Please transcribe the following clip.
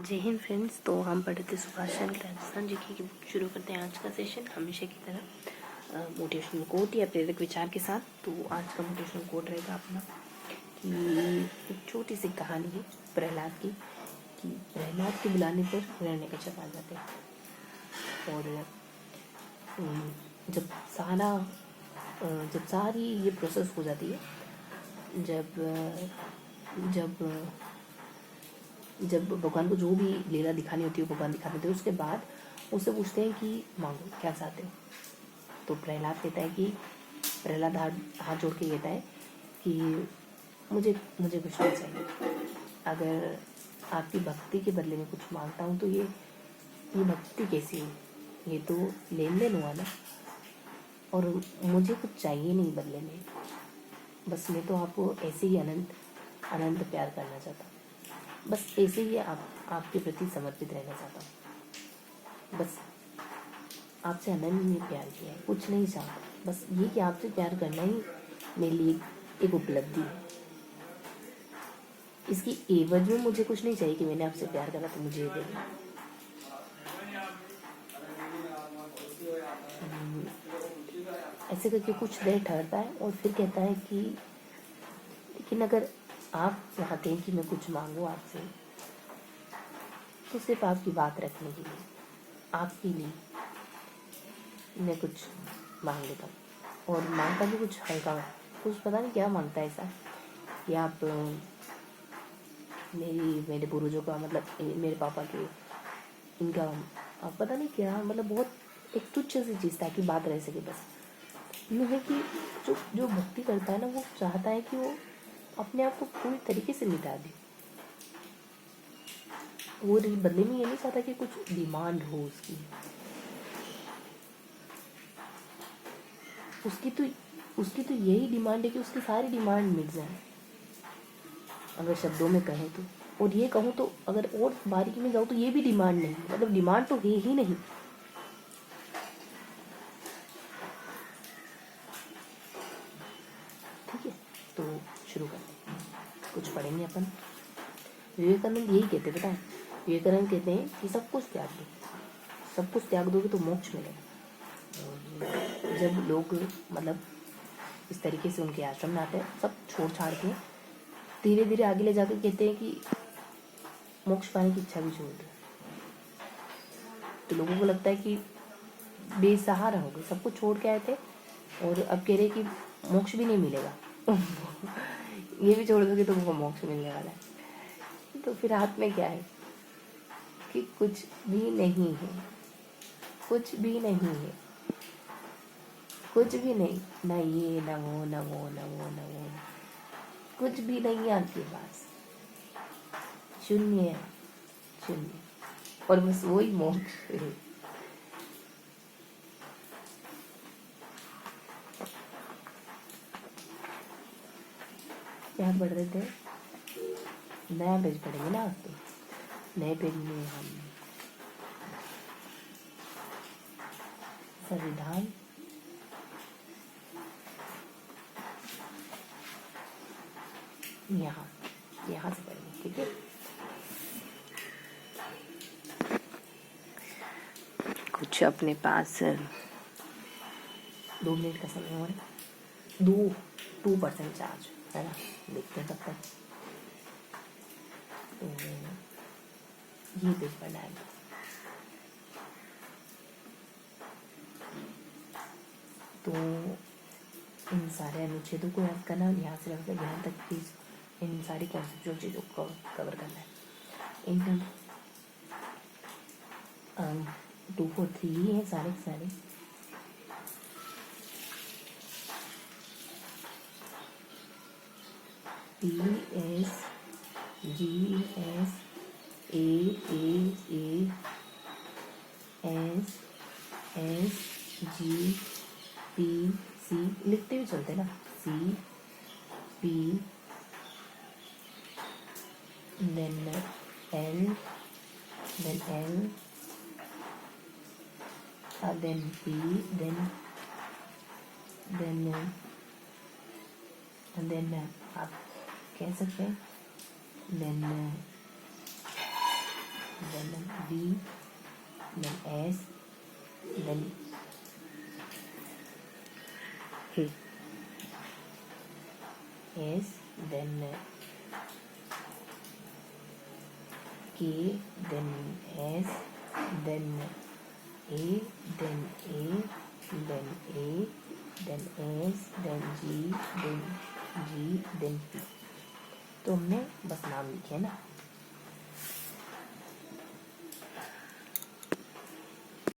जय हिंद फ्रेंड्स। तो हम पढ़े थे सुभाष चंद्र राजस्थान जी की बुक। शुरू करते हैं आज का सेशन हमेशा की तरह मोटिवेशनल कोट या प्रेरक विचार के साथ। तो आज का मोटिवेशनल कोट रहेगा अपना कि एक छोटी सी कहानी है प्रहलाद की, कि प्रहलाद के बुलाने पर हिरण्यकश्यप आ जाते हैं। और जब सारी ये प्रोसेस हो जाती है, जब भगवान को जो भी लीला दिखानी होती है भगवान दिखाते थे, उसके बाद उससे पूछते हैं कि मांगो क्या चाहते हो। तो प्रहलाद कहता है कि प्रहलाद हाथ जोड़ के कहता है कि मुझे कुछ नहीं चाहिए। अगर आपकी भक्ति के बदले में कुछ मांगता हूँ तो ये भक्ति कैसी है, ये तो लेन देन हुआ ना, और मुझे कुछ चाहिए नहीं बदले में। बस मैं तो आपको ऐसे ही अनंत प्यार करना चाहता हूँ। बस ऐसे ही आपके प्रति समर्पित रहना चाहता हूँ। बस आपसे अनन्य में प्यार किया है, कुछ नहीं चाहता। बस ये कि आपसे प्यार करना ही मेरे लिए एक उपलब्धि है। इसकी एवज में मुझे कुछ नहीं चाहिए कि मैंने आपसे प्यार करा तो मुझे ये देना। ऐसे करके कुछ देर ठहरता है और फिर कहता है कि लेकिन अगर आप चाहते हैं कि मैं कुछ मांगूं आपसे, तो सिर्फ आपकी बात रखने के लिए, आपके लिए मैं कुछ मांग लेता हूँ। और मांगता भी कुछ हल्का, कुछ पता नहीं क्या मांगता है ऐसा कि आप मेरे पूर्वजों का, मतलब मेरे पापा के, इनका आप पता नहीं क्या, मतलब बहुत एक तुच्छ सी चीज़ ताकि बात रह सके। बस यूँ है कि जो भक्ति करता है ना, वो चाहता है कि वो अपने आप को पूरी तरीके से मिटा दे। वो बदले में ये नहीं चाहता कि कुछ डिमांड हो उसकी तो यही डिमांड है कि उसकी सारी डिमांड मिट जाए, अगर शब्दों में कहें तो। और ये कहूँ तो अगर और बारीकी में जाऊँ तो ये भी डिमांड नहीं, मतलब डिमांड तो है ही नहीं। ठीक है, तो शुरू करते हैं, कुछ पढ़ेंगे अपन। विवेकानंद यही कहते हैं, बताएं, विवेकानंद कहते हैं कि सब कुछ त्याग दो, सब कुछ त्याग दोगे तो मोक्ष मिलेगा। जब लोग मतलब इस तरीके से उनके आश्रम में आते हैं, सब छोड़ छाड़ के धीरे धीरे आगे ले जाकर कहते हैं कि मोक्ष पाने की इच्छा भी छोड़ दो, तो लोगों को लगता है कि बेसहारा हो गए, सब कुछ छोड़ के आए थे और अब कह रहे कि मोक्ष भी नहीं मिलेगा ये भी छोड़ दोगे तो वो मोक्ष मिलने वाला है। तो फिर हाथ में क्या है कि कुछ भी नहीं है, कुछ भी नहीं है, कुछ भी नहीं, ना ये ना वो ना वो ना वो ना वो, कुछ भी नहीं है आपके पास, शून्य है, शून्य। और बस वही मोक्ष है। क्या पढ़ रहे थे? नया पेज पढ़ेंगे ना आज। तो नए पेज में हम संविधान यहाँ से पढ़ेंगे, ठीक है। कुछ अपने पास 2 मिनट का समय हो रहा है, 2% चार्ज है ना, देखते हैं तब तक। तो ये पेज पढ़ना है। तो इन सारे अनुच्छेदों को याद करना, यहाँ से लेकर यहाँ तक प्लीज इन सारी कॉन्सेप्चुअल चीज़ों को कवर करना है। इन 243 ही है सारे के सारे। PS GS A S G P C लिखते हुए चलते ना, C P then L then P then आप कह सकते हैं then then V, then S, then S, then K, then S, then A, then A, then A, then S, then G, then G, then P। तो हमने बस नाम लिखे ना।